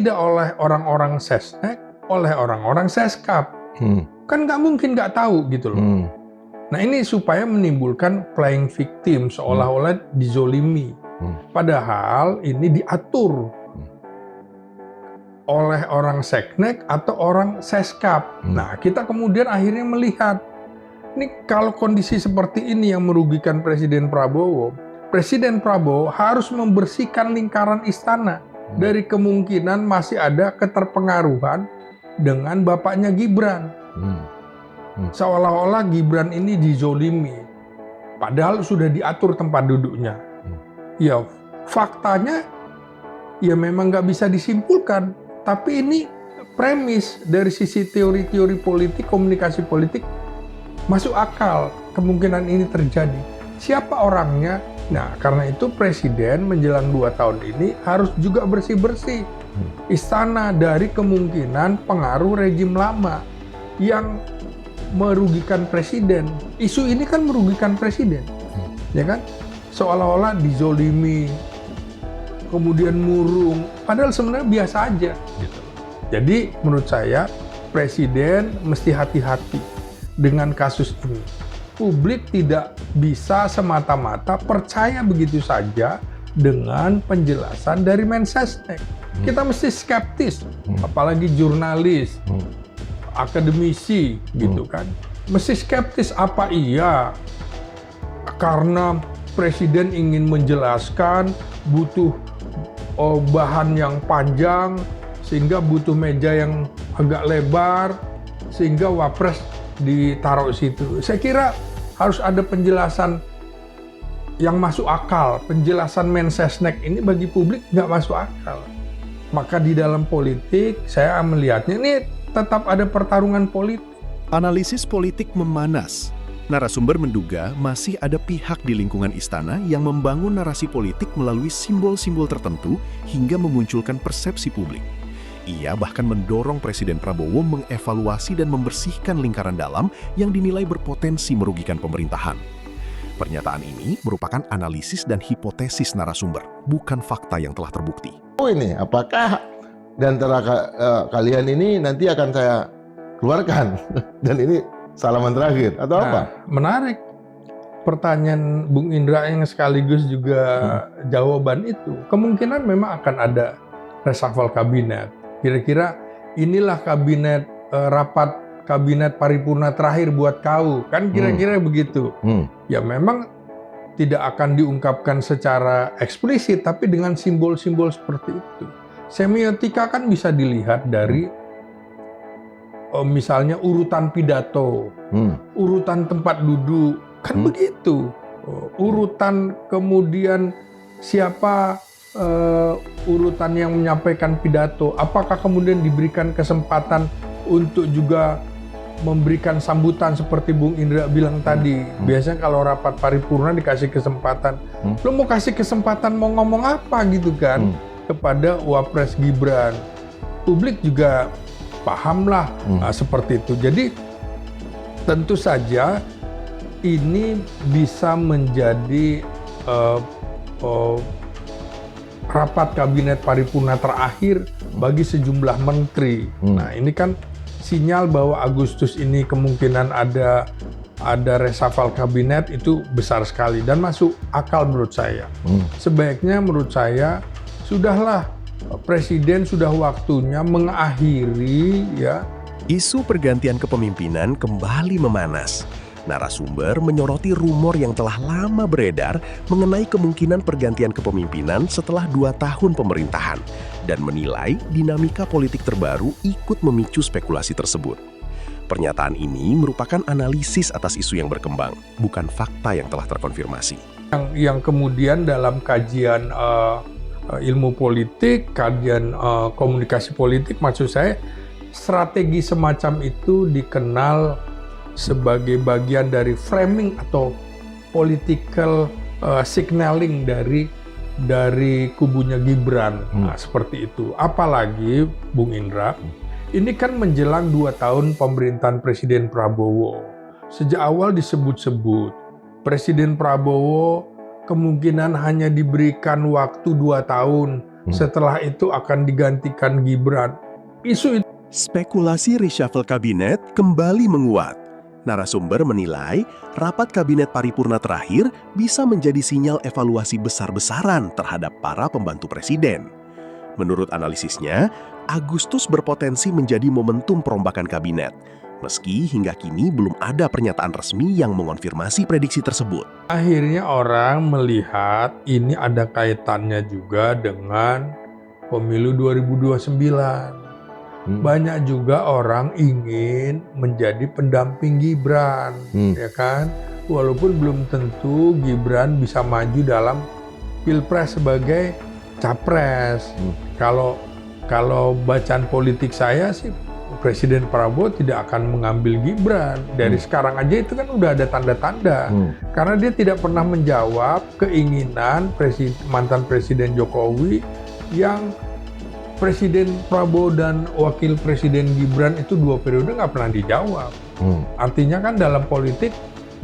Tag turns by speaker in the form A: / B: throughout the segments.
A: tidak oleh orang-orang Sesnek, oleh orang-orang Seskap. Kan nggak mungkin nggak tahu gitu loh. Nah ini supaya menimbulkan playing victim, seolah-olah dizolimi. Padahal ini diatur oleh orang Seknek atau orang Seskap. Nah kita kemudian akhirnya melihat, ini kalau kondisi seperti ini yang merugikan Presiden Prabowo harus membersihkan lingkaran istana dari kemungkinan masih ada keterpengaruhan dengan bapaknya Gibran. Seolah-olah Gibran ini dizolimi, padahal sudah diatur tempat duduknya. Ya faktanya ya memang nggak bisa disimpulkan, tapi ini premis dari sisi teori-teori politik, komunikasi politik masuk akal kemungkinan ini terjadi. Siapa orangnya? Nah, karena itu Presiden menjelang 2 tahun ini harus juga bersih-bersih istana dari kemungkinan pengaruh rejim lama yang merugikan Presiden. Isu ini kan merugikan Presiden, ya kan? Seolah-olah dizolimi, kemudian murung, padahal sebenarnya biasa aja. Gitu. Jadi menurut saya Presiden mesti hati-hati dengan kasus ini. Publik tidak bisa semata-mata percaya begitu saja dengan penjelasan dari Mensesnek. Kita mesti skeptis, apalagi jurnalis, akademisi, gitu kan. Mesti skeptis, apa iya karena Presiden ingin menjelaskan butuh bahan yang panjang, sehingga butuh meja yang agak lebar, sehingga Wapres ditaruh situ. Saya kira harus ada penjelasan yang masuk akal. Penjelasan Mensesnek ini bagi publik nggak masuk akal. Maka di dalam politik saya melihatnya ini tetap ada pertarungan politik.
B: Analisis politik memanas. Narasumber menduga masih ada pihak di lingkungan istana yang membangun narasi politik melalui simbol-simbol tertentu hingga memunculkan persepsi publik. Ia bahkan mendorong Presiden Prabowo mengevaluasi dan membersihkan lingkaran dalam yang dinilai berpotensi merugikan pemerintahan. Pernyataan ini merupakan analisis dan hipotesis narasumber, bukan fakta yang telah terbukti.
C: Ini apakah di antara kalian ini nanti akan saya keluarkan dan ini salaman terakhir atau apa?
A: Menarik pertanyaan Bung Indra yang sekaligus juga jawaban itu. Kemungkinan memang akan ada reshuffle kabinet. Kira-kira inilah kabinet rapat kabinet paripurna terakhir buat kau, kan kira-kira begitu. Ya memang tidak akan diungkapkan secara eksplisit, tapi dengan simbol-simbol seperti itu. Semiotika kan bisa dilihat dari misalnya urutan pidato, urutan tempat duduk, kan begitu. Urutan kemudian siapa urutan yang menyampaikan pidato, apakah kemudian diberikan kesempatan untuk juga memberikan sambutan seperti Bung Indra bilang tadi. Biasanya kalau rapat paripurna dikasih kesempatan, lo mau kasih kesempatan mau ngomong apa gitu kan kepada Wapres Gibran. Publik juga pahamlah seperti itu. Jadi tentu saja ini bisa menjadi rapat kabinet paripurna terakhir bagi sejumlah menteri. Nah ini kan sinyal bahwa Agustus ini kemungkinan ada reshuffle kabinet itu besar sekali dan masuk akal menurut saya. Sebaiknya menurut saya sudahlah, Presiden sudah waktunya mengakhiri ya.
B: Isu pergantian kepemimpinan kembali memanas. Narasumber menyoroti rumor yang telah lama beredar mengenai kemungkinan pergantian kepemimpinan setelah 2 tahun pemerintahan dan menilai dinamika politik terbaru ikut memicu spekulasi tersebut. Pernyataan ini merupakan analisis atas isu yang berkembang, bukan fakta yang telah terkonfirmasi.
A: Yang kemudian dalam kajian ilmu politik, kajian komunikasi politik, maksud saya strategi semacam itu dikenal sebagai bagian dari framing atau political signaling dari kubunya Gibran. Nah, seperti itu. Apalagi Bung Indra, ini kan menjelang 2 tahun pemerintahan Presiden Prabowo. Sejak awal disebut-sebut Presiden Prabowo kemungkinan hanya diberikan waktu 2 tahun setelah itu akan digantikan Gibran. Isu itu
B: Spekulasi reshuffle kabinet kembali menguat. Narasumber menilai rapat kabinet paripurna terakhir bisa menjadi sinyal evaluasi besar-besaran terhadap para pembantu presiden. Menurut analisisnya, Agustus berpotensi menjadi momentum perombakan kabinet, meski hingga kini belum ada pernyataan resmi yang mengonfirmasi prediksi tersebut.
A: akhirnya orang melihat ini ada kaitannya juga dengan pemilu 2029. Banyak juga orang ingin menjadi pendamping Gibran, ya kan? Walaupun belum tentu Gibran bisa maju dalam Pilpres sebagai capres. Kalau bacaan politik saya sih, Presiden Prabowo tidak akan mengambil Gibran. Dari sekarang aja itu kan udah ada tanda-tanda. Karena dia tidak pernah menjawab keinginan mantan Presiden Jokowi yang Presiden Prabowo dan Wakil Presiden Gibran itu 2 periode nggak pernah dijawab. Artinya kan dalam politik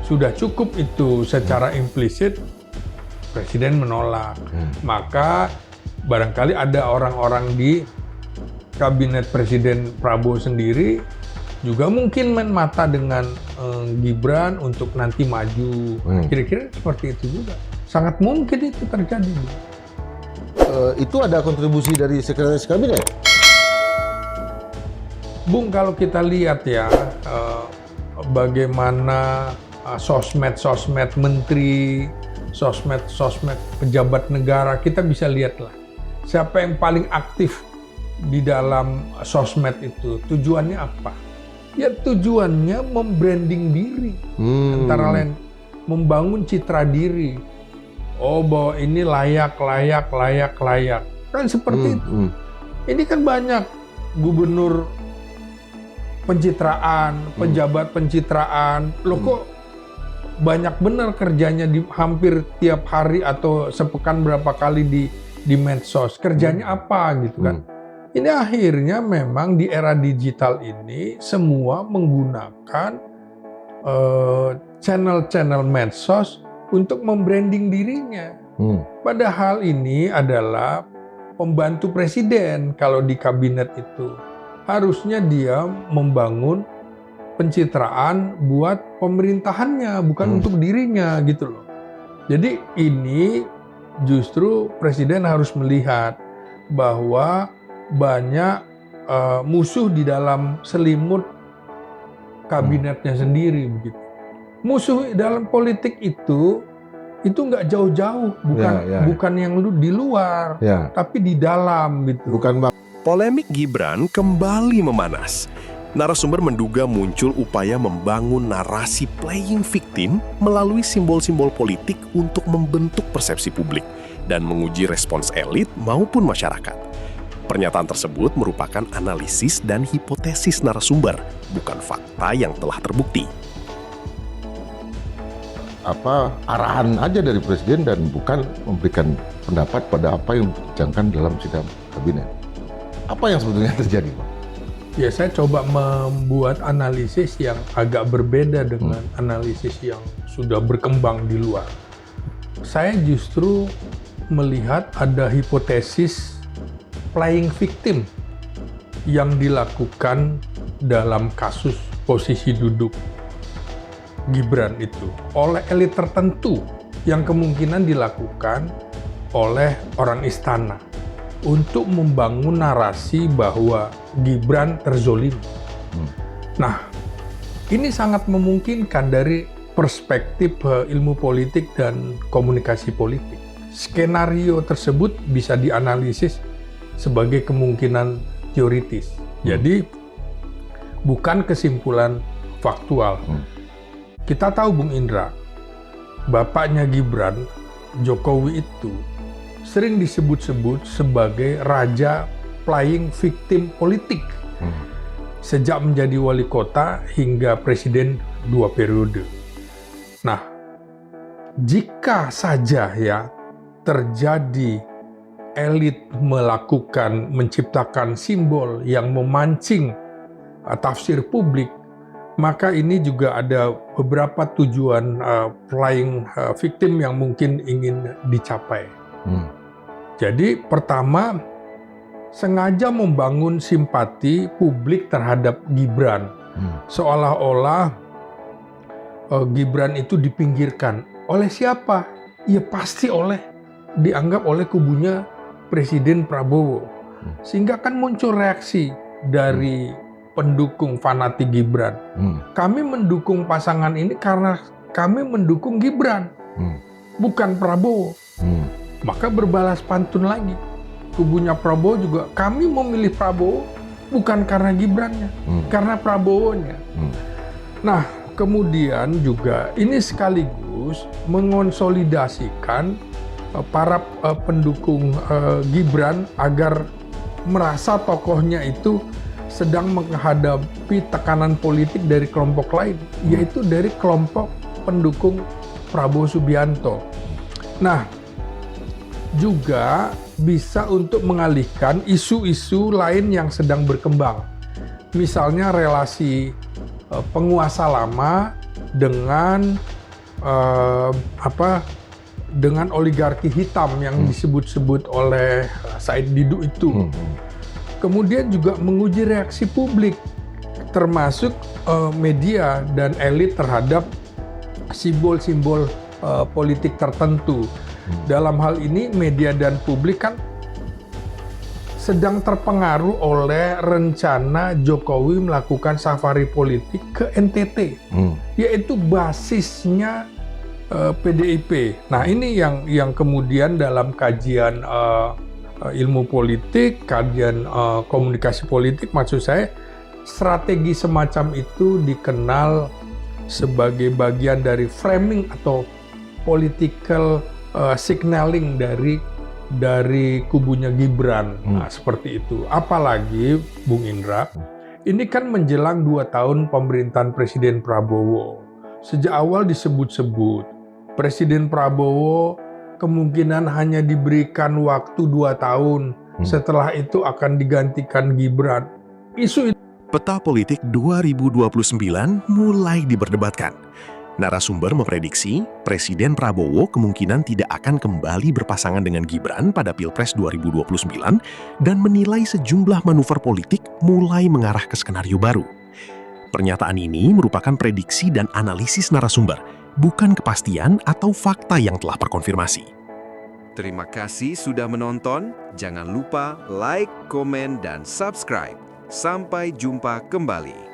A: sudah cukup itu secara implisit Presiden menolak. Maka barangkali ada orang-orang di kabinet Presiden Prabowo sendiri juga mungkin main mata dengan Gibran untuk nanti maju. Kira-kira seperti itu juga. Sangat mungkin itu terjadi.
C: Itu ada kontribusi dari sekretaris kabinet?
A: Bung, kalau kita lihat ya bagaimana sosmed menteri, sosmed pejabat negara, kita bisa lihatlah siapa yang paling aktif di dalam sosmed itu. Tujuannya apa? Ya tujuannya membranding diri, antara lain membangun citra diri. Oh, bahwa ini layak. Kan seperti itu. Ini kan banyak gubernur pencitraan, pejabat pencitraan. Loh kok banyak benar kerjanya di hampir tiap hari atau sepekan berapa kali di medsos. Kerjanya apa gitu kan. Ini akhirnya memang di era digital ini semua menggunakan channel-channel medsos untuk membranding dirinya. Padahal ini adalah pembantu presiden kalau di kabinet itu. Harusnya dia membangun pencitraan buat pemerintahannya, bukan untuk dirinya gitu loh. Jadi ini justru presiden harus melihat bahwa banyak musuh di dalam selimut kabinetnya sendiri begitu. Musuh dalam politik itu nggak jauh-jauh, bukan yang di luar, tapi di dalam gitu.
B: Polemik Gibran kembali memanas. Narasumber menduga muncul upaya membangun narasi playing victim melalui simbol-simbol politik untuk membentuk persepsi publik dan menguji respons elit maupun masyarakat. Pernyataan tersebut merupakan analisis dan hipotesis narasumber, bukan fakta yang telah terbukti.
C: Arahan aja dari presiden dan bukan memberikan pendapat pada apa yang dibincangkan dalam sidang kabinet. Apa yang sebetulnya terjadi, Pak?
A: Ya, saya coba membuat analisis yang agak berbeda dengan analisis yang sudah berkembang di luar. Saya justru melihat ada hipotesis playing victim yang dilakukan dalam kasus posisi duduk Gibran itu oleh elit tertentu yang kemungkinan dilakukan oleh orang istana untuk membangun narasi bahwa Gibran terzolimi. Nah, ini sangat memungkinkan dari perspektif ilmu politik dan komunikasi politik. Skenario tersebut bisa dianalisis sebagai kemungkinan teoritis. Jadi, bukan kesimpulan faktual. Kita tahu Bung Indra, bapaknya Gibran, Jokowi itu sering disebut-sebut sebagai raja playing victim politik. Sejak menjadi wali kota hingga presiden 2 periode. Nah, jika saja ya terjadi elit menciptakan simbol yang memancing tafsir publik, maka ini juga ada beberapa tujuan playing victim yang mungkin ingin dicapai. Jadi pertama, sengaja membangun simpati publik terhadap Gibran. Seolah-olah Gibran itu dipinggirkan. Oleh siapa? Ya pasti dianggap oleh kubunya Presiden Prabowo. Sehingga kan muncul reaksi dari pendukung fanatik Gibran. Kami mendukung pasangan ini karena kami mendukung Gibran, bukan Prabowo. Maka berbalas pantun lagi. Kubunya Prabowo juga, kami memilih Prabowo bukan karena Gibrannya, karena Prabowonya. Nah, kemudian juga ini sekaligus mengonsolidasikan para pendukung Gibran agar merasa tokohnya itu sedang menghadapi tekanan politik dari kelompok lain, yaitu dari kelompok pendukung Prabowo Subianto. Nah, juga bisa untuk mengalihkan isu-isu lain yang sedang berkembang. Misalnya relasi penguasa lama dengan dengan oligarki hitam yang disebut-sebut oleh Said Didu itu. Kemudian juga menguji reaksi publik, termasuk media dan elit terhadap simbol-simbol politik tertentu. Dalam hal ini media dan publik kan sedang terpengaruh oleh rencana Jokowi melakukan safari politik ke NTT, yaitu basisnya PDIP. Nah, ini yang kemudian dalam kajian ilmu politik, kajian komunikasi politik, maksud saya strategi semacam itu dikenal sebagai bagian dari framing atau political signaling dari kubunya Gibran. Nah, seperti itu. Apalagi, Bung Indra, ini kan menjelang 2 tahun pemerintahan Presiden Prabowo. Sejak awal disebut-sebut, Presiden Prabowo kemungkinan hanya diberikan waktu 2 tahun. Setelah itu akan digantikan Gibran. Isu itu
B: Peta politik 2029 mulai diperdebatkan. Narasumber memprediksi Presiden Prabowo kemungkinan tidak akan kembali berpasangan dengan Gibran pada Pilpres 2029 dan menilai sejumlah manuver politik mulai mengarah ke skenario baru. Pernyataan ini merupakan prediksi dan analisis narasumber, bukan kepastian atau fakta yang telah terkonfirmasi.
D: Terima kasih sudah menonton. Jangan lupa like, komen, dan subscribe. Sampai jumpa kembali.